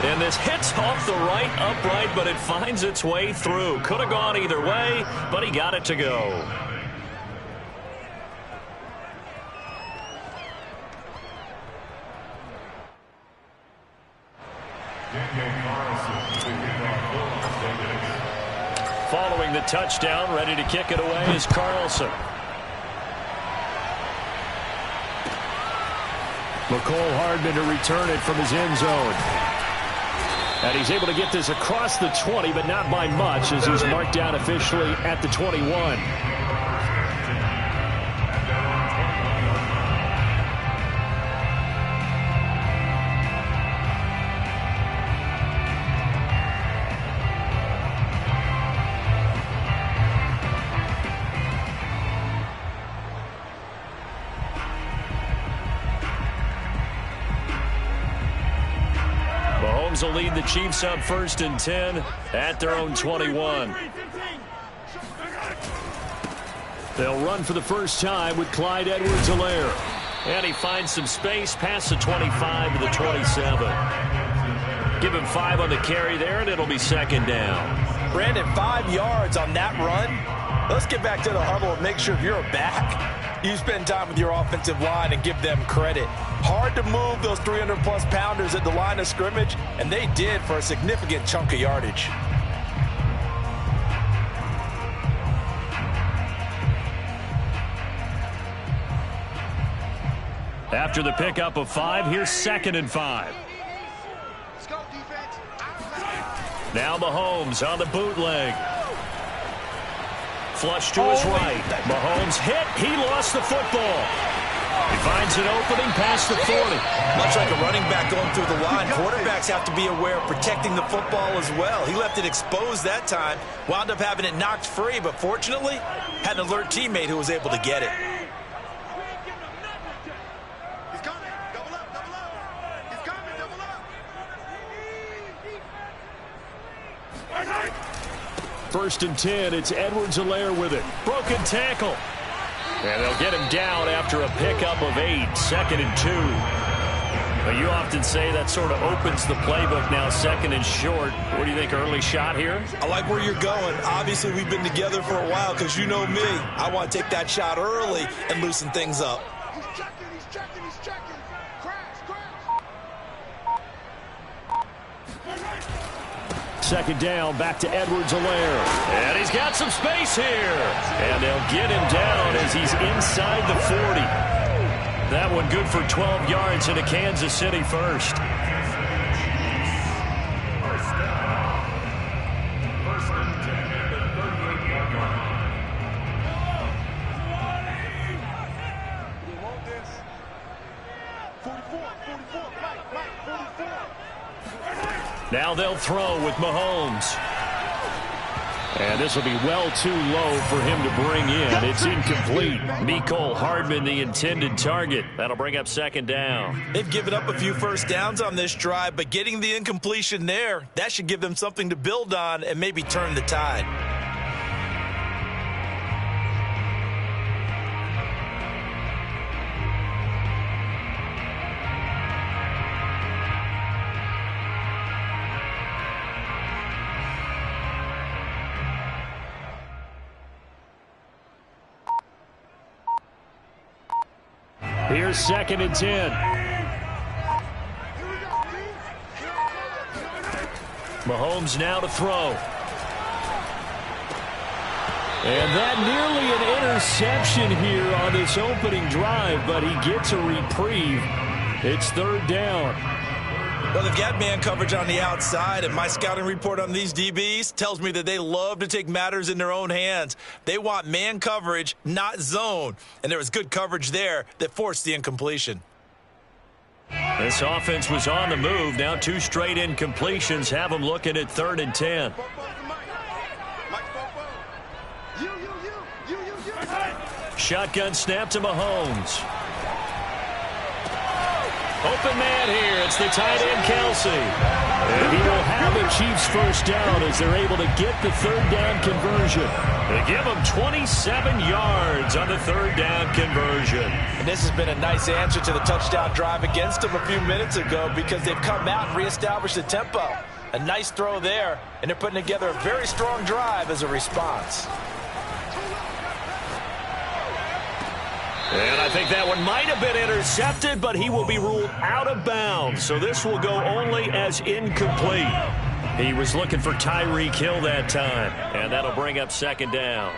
And this hits off the right upright, but it finds its way through. Could have gone either way, but he got it to go. Following the touchdown, ready to kick it away is Carlson. McCole Hardman to return it from his end zone. And he's able to get this across the 20, but not by much, as he's marked down officially at the 21. Will lead the Chiefs up 1st and 10 at their own 21. They'll run for the first time with Clyde Edwards-Helaire. And he finds some space past the 25 to the 27. Give him 5 on the carry there, and it'll be 2nd down. Brandon, 5 yards on that run. Let's get back to the huddle and make sure if you're a back, you spend time with your offensive line and give them credit. Hard to move those 300-plus pounders at the line of scrimmage, and they did for a significant chunk of yardage. After the pickup of 5, here's 2nd and 5. Now Mahomes on the bootleg. Flush to his right. Mahomes hit. He lost the football. He finds an opening past the 40. Much like a running back going through the line, quarterbacks have to be aware of protecting the football as well. He left it exposed that time, wound up having it knocked free, but fortunately, had an alert teammate who was able to get it. First and 10, it's Edwards-Helaire with it. Broken tackle. And they'll get him down after a pickup of 8, 2nd and 2. But you often say that sort of opens the playbook now, 2nd and short. What do you think, early shot here? I like where you're going. Obviously, we've been together for a while because you know me. I want to take that shot early and loosen things up. He's checking. Crash. 2nd down, back to Edwards-Helaire. And he's got some space here. And they'll get him down as he's inside the 40. That one good for 12 yards into Kansas City first. Now they'll throw with Mahomes. And this will be well too low for him to bring in. It's incomplete. Mecole Hardman, the intended target. That'll bring up 2nd down. They've given up a few first downs on this drive, but getting the incompletion there, that should give them something to build on and maybe turn the tide. Here's 2nd and 10. Mahomes now to throw. And that nearly an interception here on this opening drive, but he gets a reprieve. It's 3rd down. Well, they've got man coverage on the outside, and my scouting report on these DBs tells me that they love to take matters in their own hands. They want man coverage, not zone. And there was good coverage there that forced the incompletion. This offense was on the move. Now 2 straight incompletions have them looking at 3rd and 10. Shotgun snap to Mahomes. Open man here. It's the tight end, Kelsey. And he will have the Chiefs first down as they're able to get the third down conversion. They give him 27 yards on the third down conversion. And this has been a nice answer to the touchdown drive against them a few minutes ago because they've come out and reestablished the tempo. A nice throw there, and they're putting together a very strong drive as a response. And I think that one might have been intercepted, but he will be ruled out of bounds. So this will go only as incomplete. He was looking for Tyreek Hill that time, and that'll bring up second down.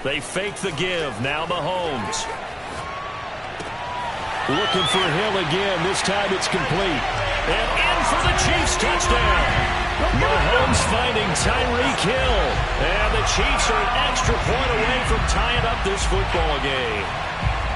They fake the give. Now Mahomes. Looking for Hill again. This time it's complete. And in for the Chiefs touchdown. Mahomes finding Tyreek Hill. And the Chiefs are an extra point away from tying up this football game.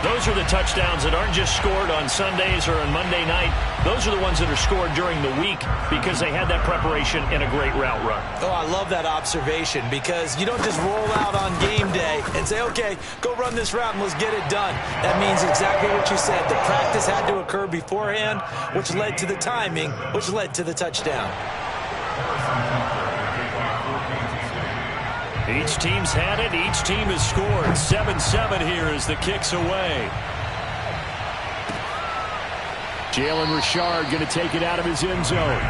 Those are the touchdowns that aren't just scored on Sundays or on Monday night. Those are the ones that are scored during the week because they had that preparation in a great route run. Oh, I love that observation because you don't just roll out on game day and say, okay, go run this route and let's get it done. That means exactly what you said. The practice had to occur beforehand, which led to the timing, which led to the touchdown. Each team's had it. Each team has scored. 7-7 here as the kick's away. Jalen Richard going to take it out of his end zone.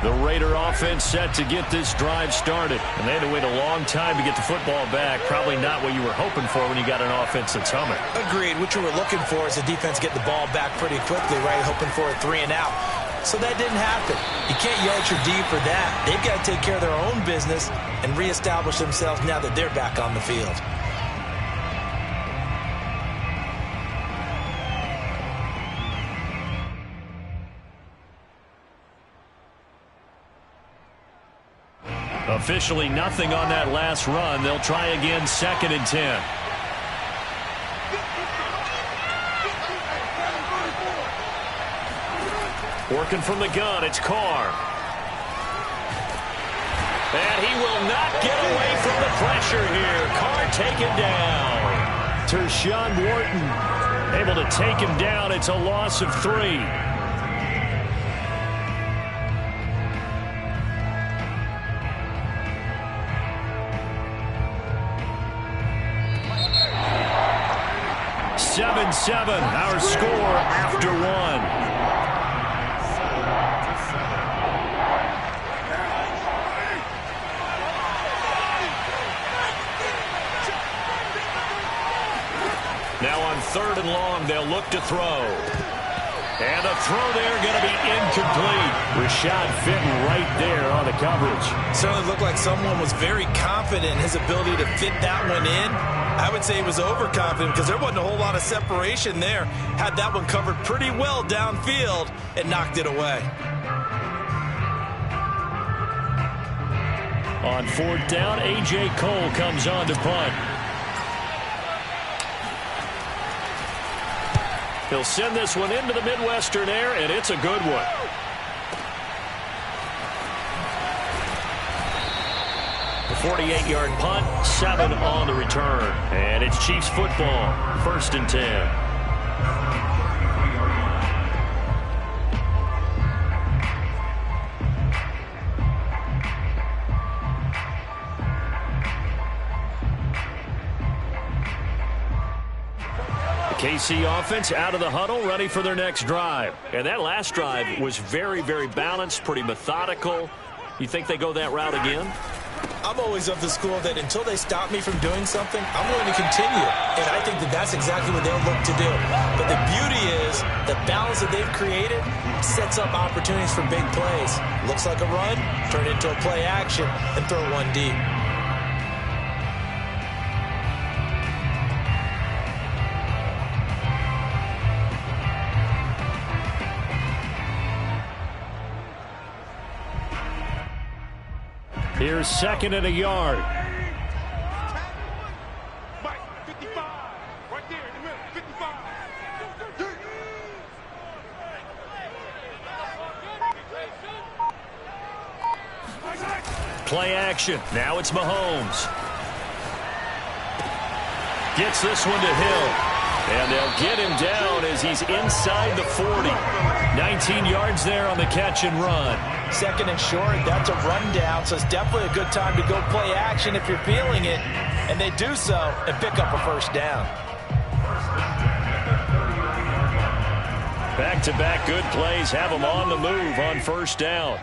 The Raider offense set to get this drive started. And they had to wait a long time to get the football back. Probably not what you were hoping for when you got an offense that's humming. Agreed. What you were looking for is the defense get the ball back pretty quickly, right? Hoping for a 3 and out. So that didn't happen. You can't yell at your D for that. They've got to take care of their own business and reestablish themselves now that they're back on the field. Officially nothing on that last run. They'll try again, 2nd and 10. Working from the gun, it's Carr. And he will not get away from the pressure here. Carr taken down. Tershawn Wharton able to take him down. It's a loss of 3. Our score after 1. Now on 3rd and long, they'll look to throw. And the throw there going to be incomplete. Rashad fitting right there on the coverage. Certainly looked like someone was very confident in his ability to fit that one in. I would say he was overconfident because there wasn't a whole lot of separation there. Had that one covered pretty well downfield and knocked it away. On 4th down, A.J. Cole comes on to punt. He'll send this one into the Midwestern air, and it's a good one. The 48-yard punt, 7 on the return. And it's Chiefs football, 1st and 10. KC offense out of the huddle, ready for their next drive. And that last drive was very, very balanced, pretty methodical. You think they go that route again? I'm always of the school that until they stop me from doing something, I'm going to continue. And I think that that's exactly what they'll look to do. But the beauty is the balance that they've created sets up opportunities for big plays. Looks like a run, turn it into a play action, and throw one deep. Here's second and a yard. Mike, 55. Right there in the middle. 55. Play action. Now it's Mahomes. Gets this one to Hill. And they'll get him down as he's inside the 40. 19 yards there on the catch and run. Second and short, that's a rundown, so it's definitely a good time to go play action if you're feeling it. And they do so and pick up a first down. Back-to-back good plays have them on the move on first down.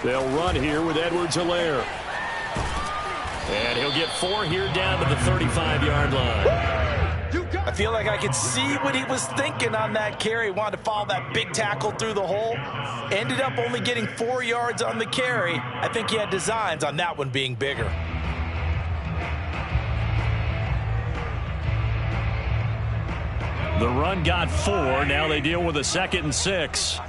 They'll run here with Edwards-Helaire. And he'll get 4 here down to the 35-yard line. I feel like I could see what he was thinking on that carry. Wanted to follow that big tackle through the hole. Ended up only getting 4 yards on the carry. I think he had designs on that one being bigger. The run got 4. Now they deal with a 2nd and 6.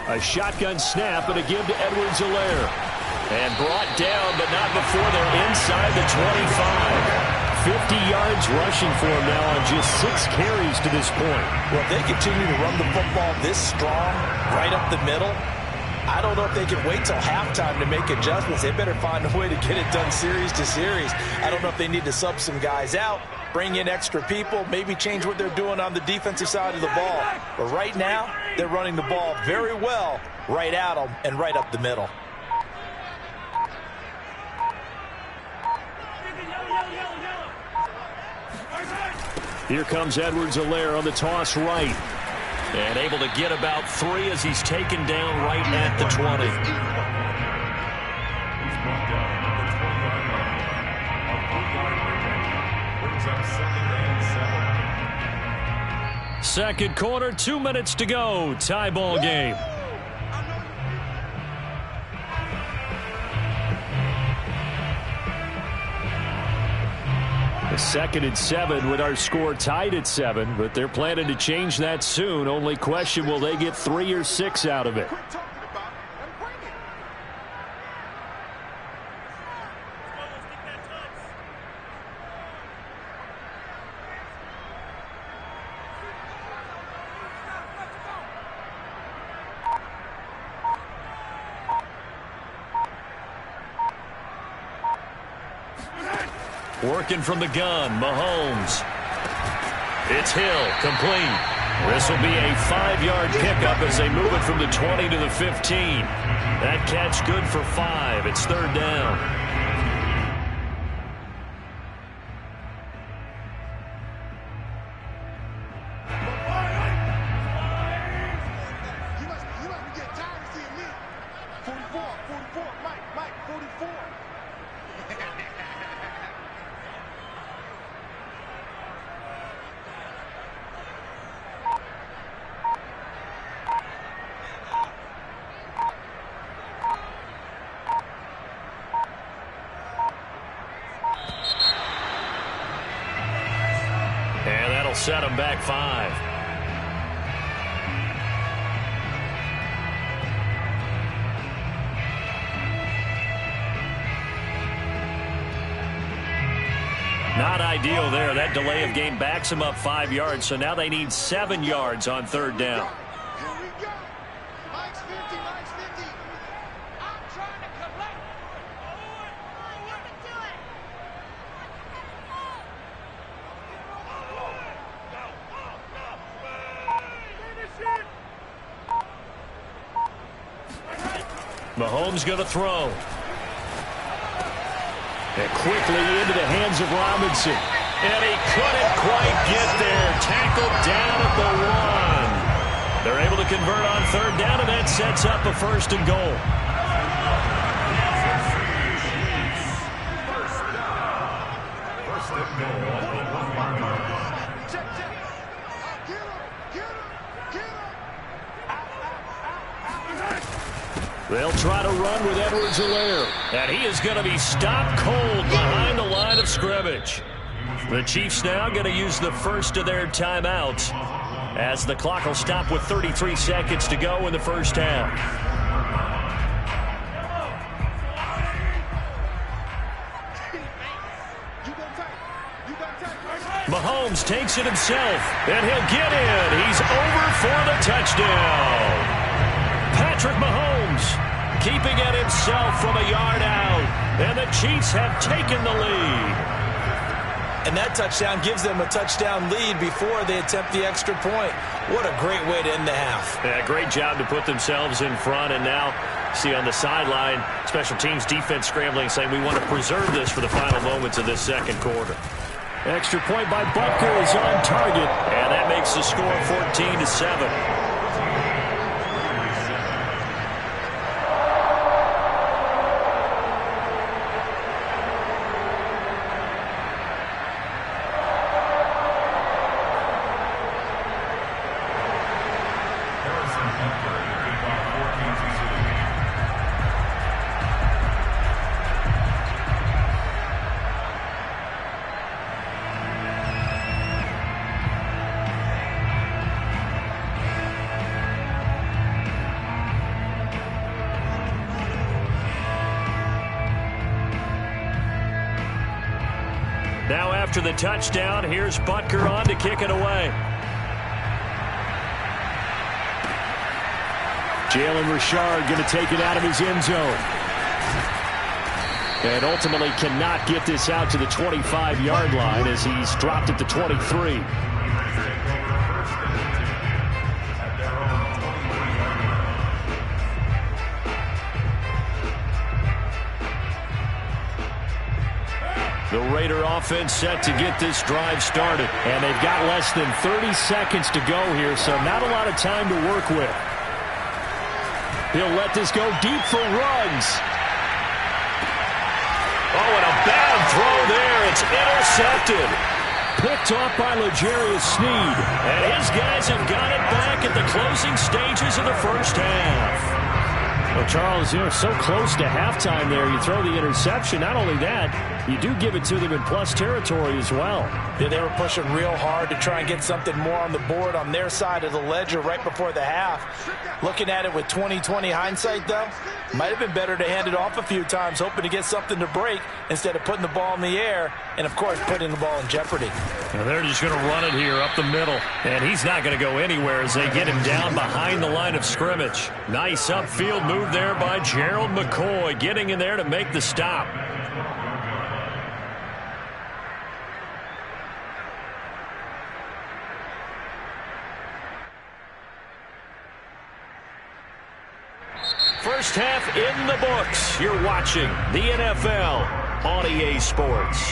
A shotgun snap and a give to Edwards-Helaire. And brought down, but not before they're inside the 25. 50 yards rushing for him now on just 6 carries to this point. Well, if they continue to run the football this strong, right up the middle, I don't know if they can wait till halftime to make adjustments. They better find a way to get it done series to series. I don't know if they need to sub some guys out, bring in extra people, maybe change what they're doing on the defensive side of the ball. But right now, they're running the ball very well right at them and right up the middle. Here comes Edwards-Helaire on the toss right. And able to get about 3 as he's taken down right at the 20. Second quarter, 2 minutes to go. Tie ball game. A 2nd and 7 with our score tied at 7, but they're planning to change that soon. Only question, will they get 3 or 6 out of it? Working from the gun, Mahomes. It's Hill, complete. This will be a 5-yard pickup as they move it from the 20 to the 15. That catch good for 5. It's 3rd down. You must be getting tired of seeing me. 44, Mike, 44. And that'll set them back 5. Not ideal there. That delay of game backs them up 5 yards, so now they need 7 yards on 3rd down. Here we go. Mike's 50, Mike's 50. I'm trying to collect. Mahomes going to throw. And quickly into the hands of Robinson. And he couldn't quite get there. Tackled down at the 1. They're able to convert on 3rd down, and that sets up a 1st and goal. They'll try to run with Edwards-Helaire. And he is going to be stopped cold behind the line of scrimmage. The Chiefs now going to use the first of their timeouts as the clock will stop with 33 seconds to go in the first half. Mahomes takes it himself, and he'll get in. He's over for the touchdown. Patrick Mahomes keeping it himself from a yard out, and the Chiefs have taken the lead. And that touchdown gives them a touchdown lead before they attempt the extra point. What a great way to end the half. Yeah, great job to put themselves in front, and now see on the sideline, special teams defense scrambling, saying we want to preserve this for the final moments of this second quarter. Extra point by Butker is on target, and that makes the score 14-7. Now after the touchdown, here's Butker on to kick it away. Jalen Richard going to take it out of his end zone. And ultimately cannot get this out to the 25-yard line as he's dropped at the 23. The Raider offense set to get this drive started. And they've got less than 30 seconds to go here, so not a lot of time to work with. He'll let this go deep for Ruggs. Oh, and a bad throw there. It's intercepted. Picked off by L'Jarius Sneed. And his guys have got it back at the closing stages of the first half. Well, Charles, you're so close to halftime there. You throw the interception. Not only that, you do give it to them in plus territory as well. Yeah, they were pushing real hard to try and get something more on the board on their side of the ledger right before the half. Looking at it with 20/20 hindsight, though, might have been better to hand it off a few times, hoping to get something to break instead of putting the ball in the air and, of course, putting the ball in jeopardy. Now they're just going to run it here up the middle, and he's not going to go anywhere as they get him down behind the line of scrimmage. Nice upfield move there by Gerald McCoy, getting in there to make the stop. First half in the books. You're watching the NFL on EA Sports.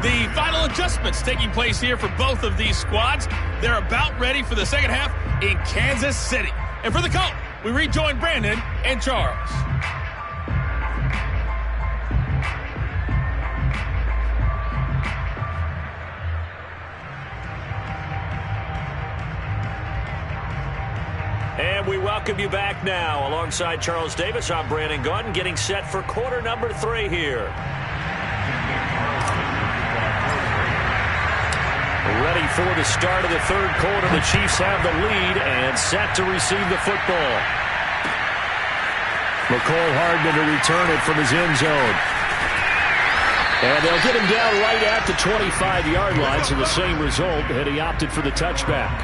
The final adjustments taking place here for both of these squads. They're about ready for the second half in Kansas City. And for the call, we rejoin Brandon and Charles. And we welcome you back now. Alongside Charles Davis, I'm Brandon Gaudin, getting set for quarter number 3 here. Ready for the start of the third quarter. The Chiefs have the lead and set to receive the football. McCole Hardman to return it from his end zone. And they'll get him down right at the 25-yard line, so the same result had he opted for the touchback.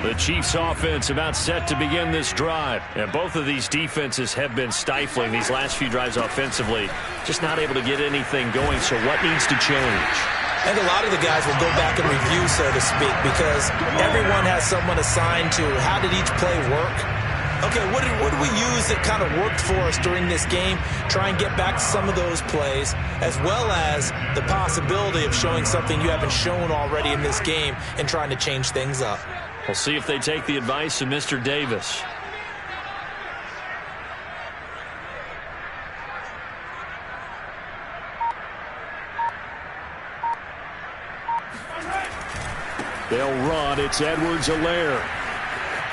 The Chiefs offense about set to begin this drive. And both of these defenses have been stifling these last few drives offensively. Just not able to get anything going. So what needs to change? And a lot of the guys will go back and review, so to speak, because everyone has someone assigned to how did each play work. Okay, what did we use that kind of worked for us during this game? Try and get back to some of those plays, as well as the possibility of showing something you haven't shown already in this game and trying to change things up. We'll see if they take the advice of Mr. Davis. They'll run. It's Edwards-Helaire.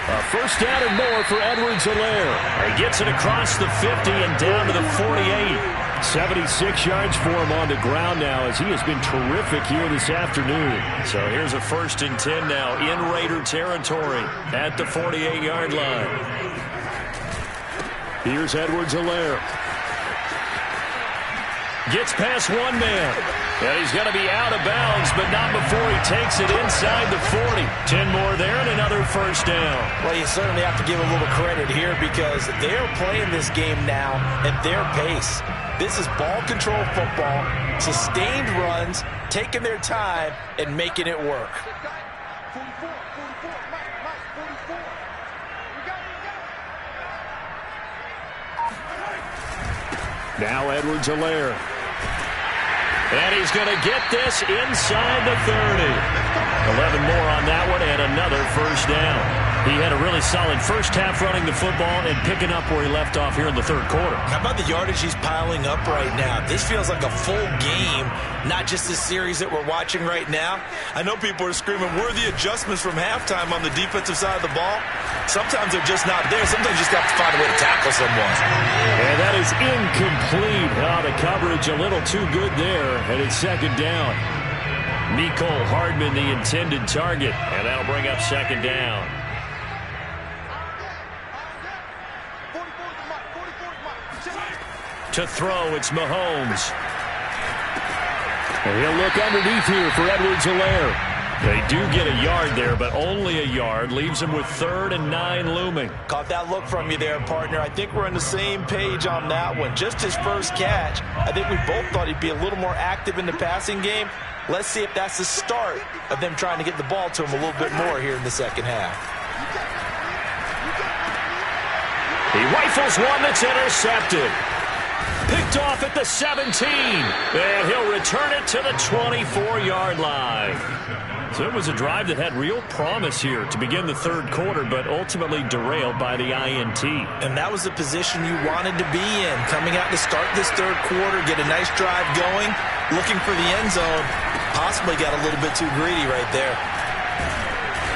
A first down and more for Edwards-Helaire. He gets it across the 50 and down to the 48. 76 yards for him on the ground now, as he has been terrific here this afternoon. So here's a 1st and 10 now in Raider territory at the 48-yard line. Here's Edwards-Helaire. Gets past one man. And he's going to be out of bounds, but not before he takes it inside the 40. 10 more there and another first down. Well, you certainly have to give a little credit here because they're playing this game now at their pace. This is ball control football, sustained runs, taking their time and making it work. 44, Mike, 44. We got it. Now Edwards-Helaire. And he's going to get this inside the 30. 11 more on that one and another first down. He had a really solid first half running the football and picking up where he left off here in the third quarter. How about the yardage he's piling up right now? This feels like a full game, not just the series that we're watching right now. I know people are screaming, where are the adjustments from halftime on the defensive side of the ball? Sometimes they're just not there. Sometimes you just have to find a way to tackle someone. And that is incomplete. The coverage a little too good there, and it's second down. Mecole Hardman, the intended target, and that'll bring up second down. To throw, it's Mahomes. And he'll look underneath here for Edwards-Helaire. They do get a yard there, but only a yard. Leaves him with 3rd and 9 looming. Caught that look from you there, partner. I think we're on the same page on that one. Just his first catch. I think we both thought he'd be a little more active in the passing game. Let's see if that's the start of them trying to get the ball to him a little bit more here in the second half. He rifles one that's intercepted. Picked off at the 17. And he'll return it to the 24-yard line. So it was a drive that had real promise here to begin the third quarter, but ultimately derailed by the INT. And that was the position you wanted to be in. Coming out to start this third quarter, get a nice drive going, looking for the end zone. Possibly got a little bit too greedy right there.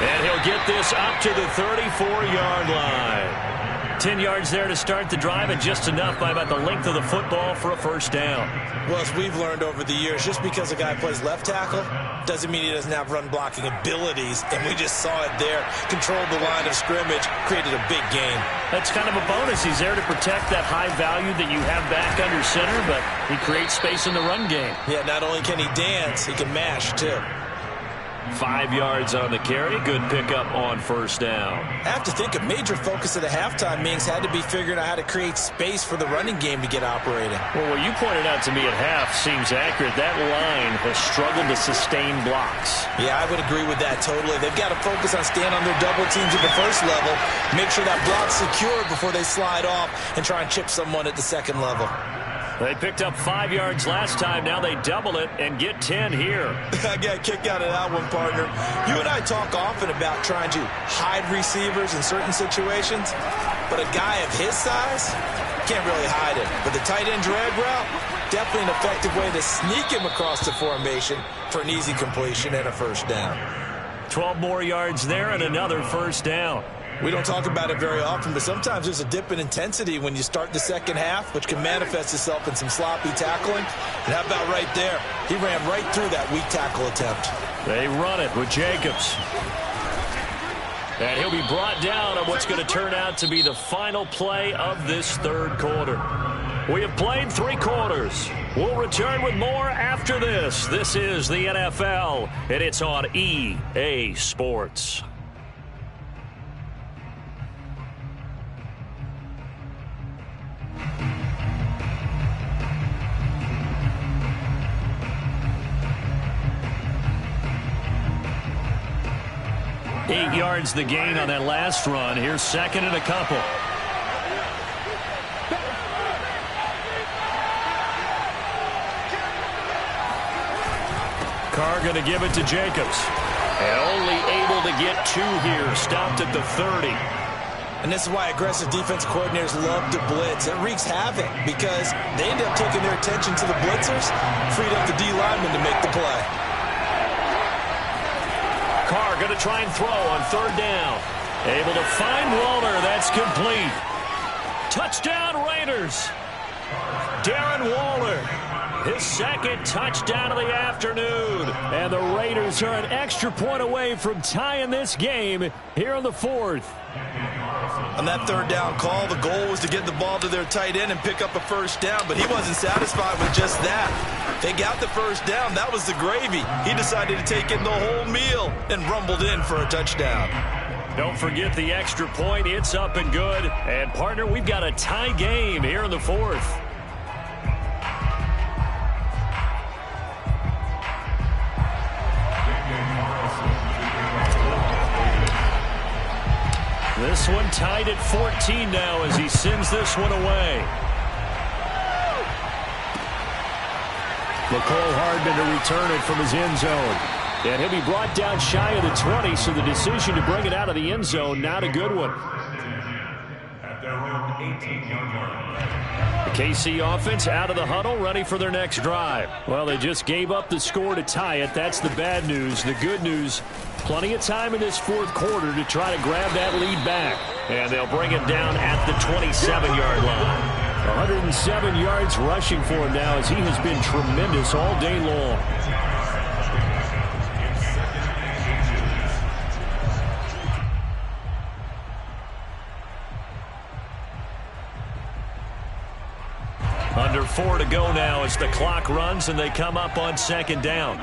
And he'll get this up to the 34-yard line. 10 yards there to start the drive, and just enough by about the length of the football for a first down. Well, as we've learned over the years, just because a guy plays left tackle doesn't mean he doesn't have run blocking abilities, and we just saw it there. Controlled the line of scrimmage, created a big gain. That's kind of a bonus. He's there to protect that high value that you have back under center, but he creates space in the run game. Yeah, not only can he dance, he can mash, too. 5 yards on the carry. Good pickup on first down. I have to think a major focus of the halftime meetings had to be figuring out how to create space for the running game to get operating. Well, what you pointed out to me at half seems accurate. That line has struggled to sustain blocks. Yeah, I would agree with that totally. They've got to focus on staying on their double teams at the first level, make sure that block's secured before they slide off and try and chip someone at the second level. They picked up 5 yards last time. Now they double it and get 10 here. I got a kick out of that one, partner. You and I talk often about trying to hide receivers in certain situations, but a guy of his size can't really hide it. But the tight end drag route, definitely an effective way to sneak him across the formation for an easy completion and a first down. 12 more yards there and another first down. We don't talk about it very often, but sometimes there's a dip in intensity when you start the second half, which can manifest itself in some sloppy tackling. And how about right there? He ran right through that weak tackle attempt. They run it with Jacobs. And he'll be brought down on what's going to turn out to be the final play of this third quarter. We have played 3 quarters. We'll return with more after this. This is the NFL, and it's on EA Sports. Eight yards the gain on that last run. Here's second and a couple. Carr going to give it to Jacobs. And only able to get 2 here. Stopped at the 30. And this is why aggressive defense coordinators love to blitz. It wreaks havoc because they end up taking their attention to the blitzers, freed up the D lineman to make the play. Carr going to try and throw on 3rd down. Able to find Waller. That's complete. Touchdown Raiders. Darren Waller. His 2nd touchdown of the afternoon. And the Raiders are an extra point away from tying this game here in the 4th. On that 3rd down call, the goal was to get the ball to their tight end and pick up a 1st down, but he wasn't satisfied with just that. They got the 1st down. That was the gravy. He decided to take in the whole meal and rumbled in for a touchdown. Don't forget the extra point. It's up and good. And, partner, we've got a tie game here in the 4th. This one tied at 14 now as he sends this one away. McCole Hardman to return it from his end zone. And he'll be brought down shy of the 20, so the decision to bring it out of the end zone, not a good one. The KC offense out of the huddle, ready for their next drive. Well, they just gave up the score to tie it. That's the bad news. The good news, plenty of time in this 4th quarter to try to grab that lead back. And they'll bring it down at the 27-yard line. 107 yards rushing for him now as he has been tremendous all day long. Under 4 to go now as the clock runs and they come up on 2nd down.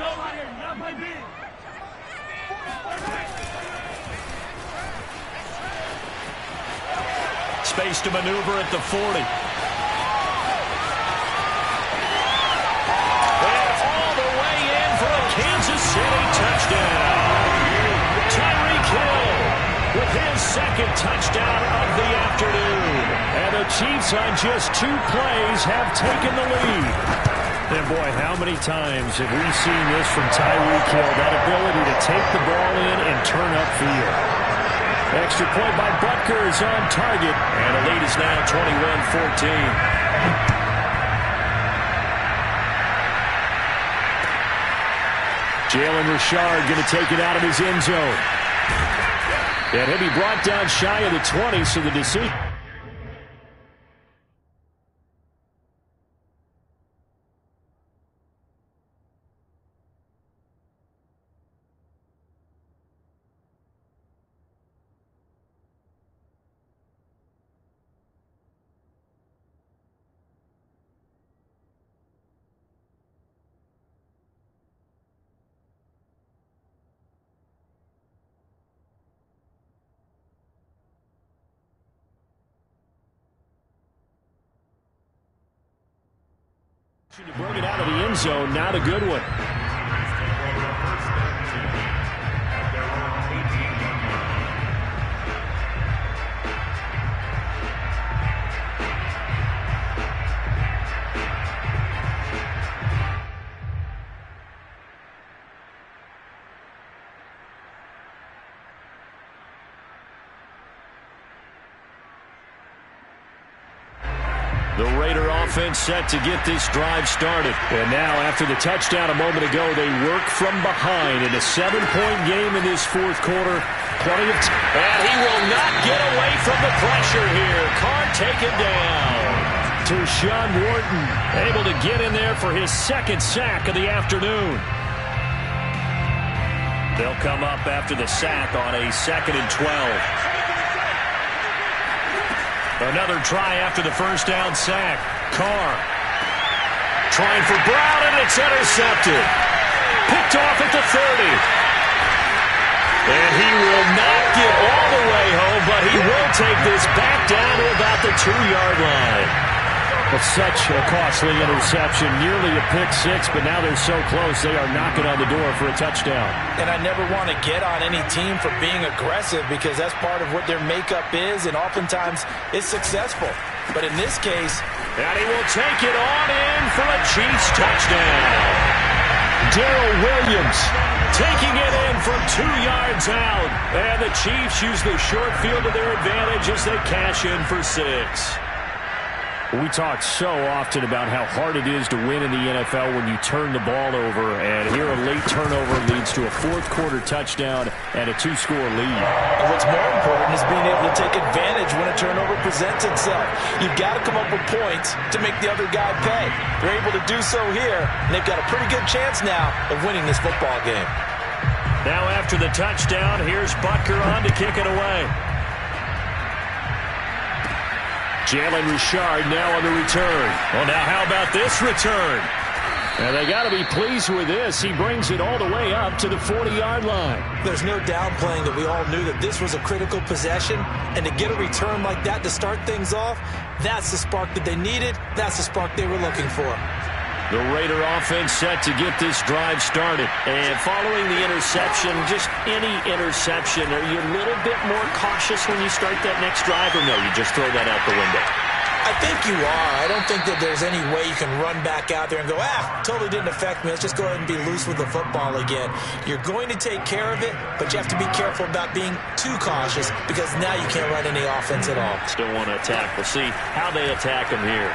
Space to maneuver at the 40. And all the way in for a Kansas City touchdown. Tyreek Hill with his 2nd touchdown of the afternoon. And the Chiefs on just 2 plays have taken the lead. And boy, how many times have we seen this from Tyreek Hill, that ability to take the ball in and turn upfield. Extra point by Butker is on target, and the lead is now 21-14. Jalen Richard going to take it out of his end zone. And he'll be brought down shy of the 20, so the decision. To bring it out of the end zone, not a good one. The Raider offense set to get this drive started. And now, after the touchdown a moment ago, they work from behind in a 7-point game in this 4th quarter. Plenty of time. And he will not get away from the pressure here. Carr taken down. To Sean Wharton, able to get in there for his 2nd sack of the afternoon. They'll come up after the sack on a 2nd and 12. Another try after the 1st down sack. Carr trying for Brown, and it's intercepted. Picked off at the 30. And he will not get all the way home, but he will take this back down to about the 2-yard line. Well, such a costly interception, nearly a pick-6, but now they're so close they are knocking on the door for a touchdown. And I never want to get on any team for being aggressive because that's part of what their makeup is, and oftentimes it's successful. But in this case, and he will take it on in for a Chiefs touchdown. Darrell Williams taking it in from 2 yards out. And the Chiefs use the short field to their advantage as they cash in for 6. We talk so often about how hard it is to win in the NFL when you turn the ball over, and here a late turnover leads to a fourth-quarter touchdown and a 2-score lead. And what's more important is being able to take advantage when a turnover presents itself. You've got to come up with points to make the other guy pay. They're able to do so here, and they've got a pretty good chance now of winning this football game. Now after the touchdown, here's Butker on to kick it away. Jalen Richard now on the return. Well, now how about this return? And they got to be pleased with this. He brings it all the way up to the 40-yard line. There's no downplaying that we all knew that this was a critical possession, and to get a return like that to start things off, that's the spark that they needed. That's the spark they were looking for. The Raider offense set to get this drive started. And following the interception, just any interception, are you a little bit more cautious when you start that next drive, or no, you just throw that out the window? I think you are. I don't think that there's any way you can run back out there and go, totally didn't affect me. Let's just go ahead and be loose with the football again. You're going to take care of it, but you have to be careful about being too cautious because now you can't run any offense at all. Still want to attack. We'll see how they attack him here.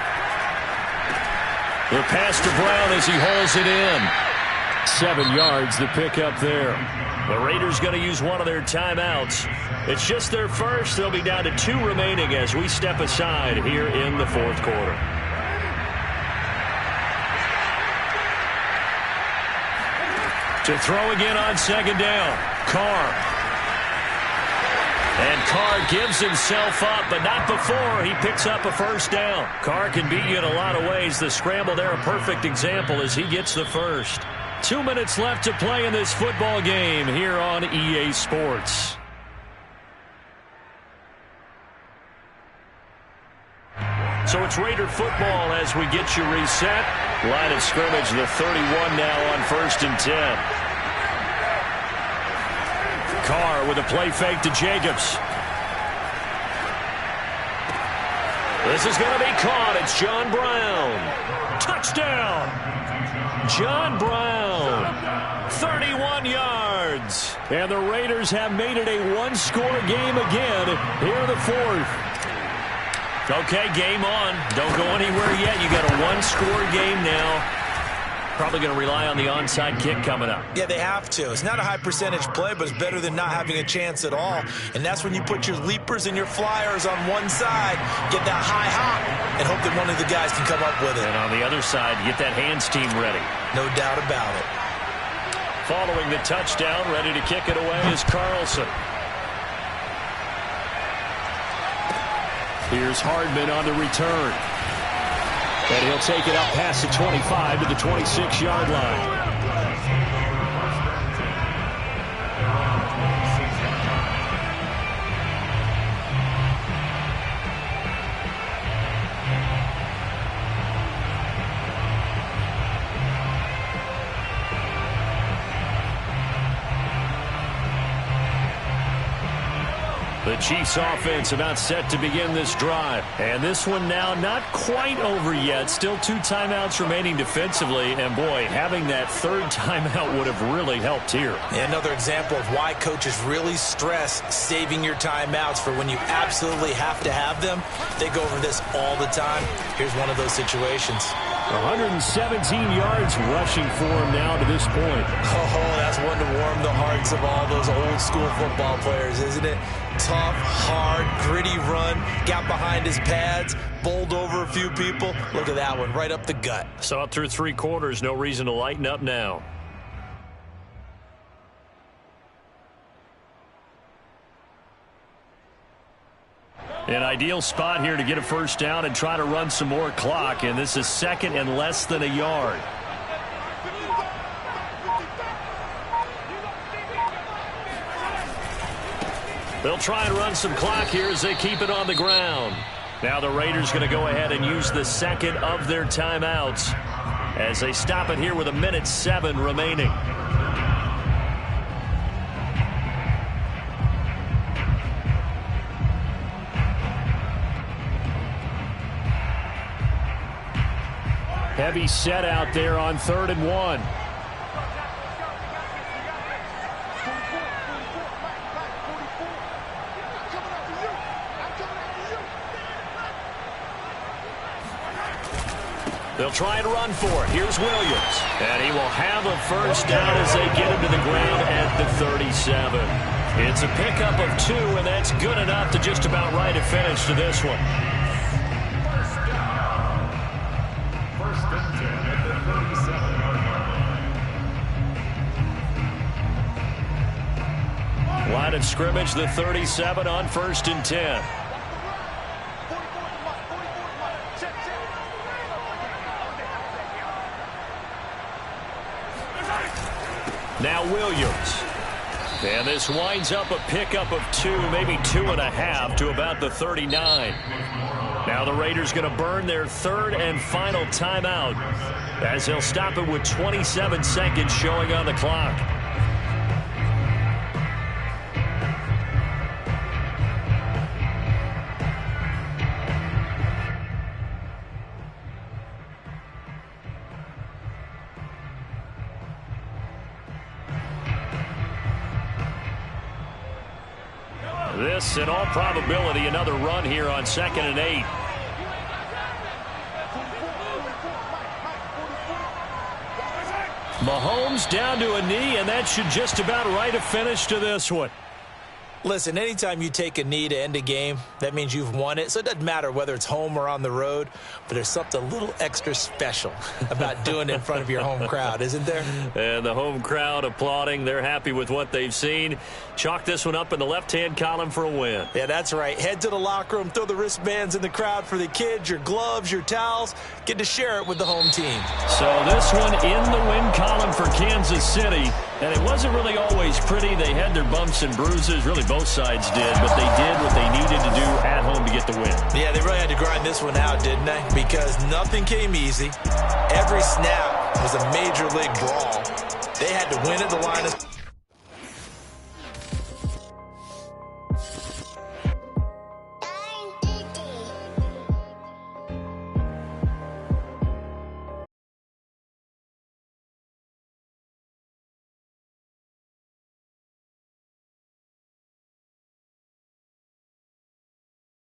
The pass to Brown as he hauls it in. 7 yards, the pickup there. The Raiders going to use one of their timeouts. It's just their first. They'll be down to 2 remaining as we step aside here in the fourth quarter. To throw again on second down. Carr. And Carr gives himself up, but not before he picks up a first down. Carr can beat you in a lot of ways. The scramble there, a perfect example as he gets the first. 2 minutes left to play in this football game here on EA Sports. So it's Raider football as we get you reset. Line of scrimmage, the 31 now on 1st and 10. Carr with a play fake to Jacobs. This is going to be caught. It's John Brown. Touchdown. John Brown. 31 yards. And the Raiders have made it a 1-score game again here in the fourth. Okay, game on. Don't go anywhere yet. You got a 1-score game now. Probably going to rely on the onside kick coming up. Yeah, they have to. It's not a high percentage play, but it's better than not having a chance at all. And that's when you put your leapers and your flyers on one side, get that high hop, and hope that one of the guys can come up with it. And on the other side, get that hands team ready. No doubt about it. Following the touchdown, ready to kick it away is Carlson. Here's Hardman on the return. And he'll take it up past the 25 to the 26-yard line. The Chiefs offense about set to begin this drive. And this one now not quite over yet. Still 2 timeouts remaining defensively. And boy, having that third timeout would have really helped here. And another example of why coaches really stress saving your timeouts for when you absolutely have to have them. They go over this all the time. Here's one of those situations. 117 yards rushing for him now to this point. Oh, that's one to warm the hearts of all those old school football players, isn't it? Tough, hard, gritty run, got behind his pads, bowled over a few people. Look at that one, right up the gut. Saw it through 3 quarters, no reason to lighten up now. An ideal spot here to get a first down and try to run some more clock, and this is 2nd and less than a yard. They'll try and run some clock here as they keep it on the ground. Now the Raiders going to go ahead and use the 2nd of their timeouts as they stop it here with 1:07 remaining. Heavy set out there on 3rd and 1. They'll try and run for it. Here's Williams. And he will have a first down as they get him to the ground at the 37. It's a pickup of 2, and that's good enough to just about write a finish to this one. First and 10 at the 37-yard line. Line of scrimmage, the 37 on 1st and 10. Now Williams. And this winds up a pickup of 2, maybe 2.5 to about the 39. Now the Raiders going to burn their 3rd and final timeout as they'll stop it with 27 seconds showing on the clock. This, in all probability, another run here on 2nd and 8. Mahomes down to a knee, and that should just about write a finish to this one. Listen, anytime you take a knee to end a game, that means you've won it. So it doesn't matter whether it's home or on the road, but there's something a little extra special about doing it in front of your home crowd, isn't there? And the home crowd applauding. They're happy with what they've seen. Chalk this one up in the left-hand column for a win. Yeah, that's right. Head to the locker room, throw the wristbands in the crowd for the kids, your gloves, your towels. Get to share it with the home team. So this one in the win column for Kansas City. And it wasn't really always pretty. They had their bumps and bruises. Really, both sides did. But they did what they needed to do at home to get the win. Yeah, they really had to grind this one out, didn't they? Because nothing came easy. Every snap was a major league brawl. They had to win at the line of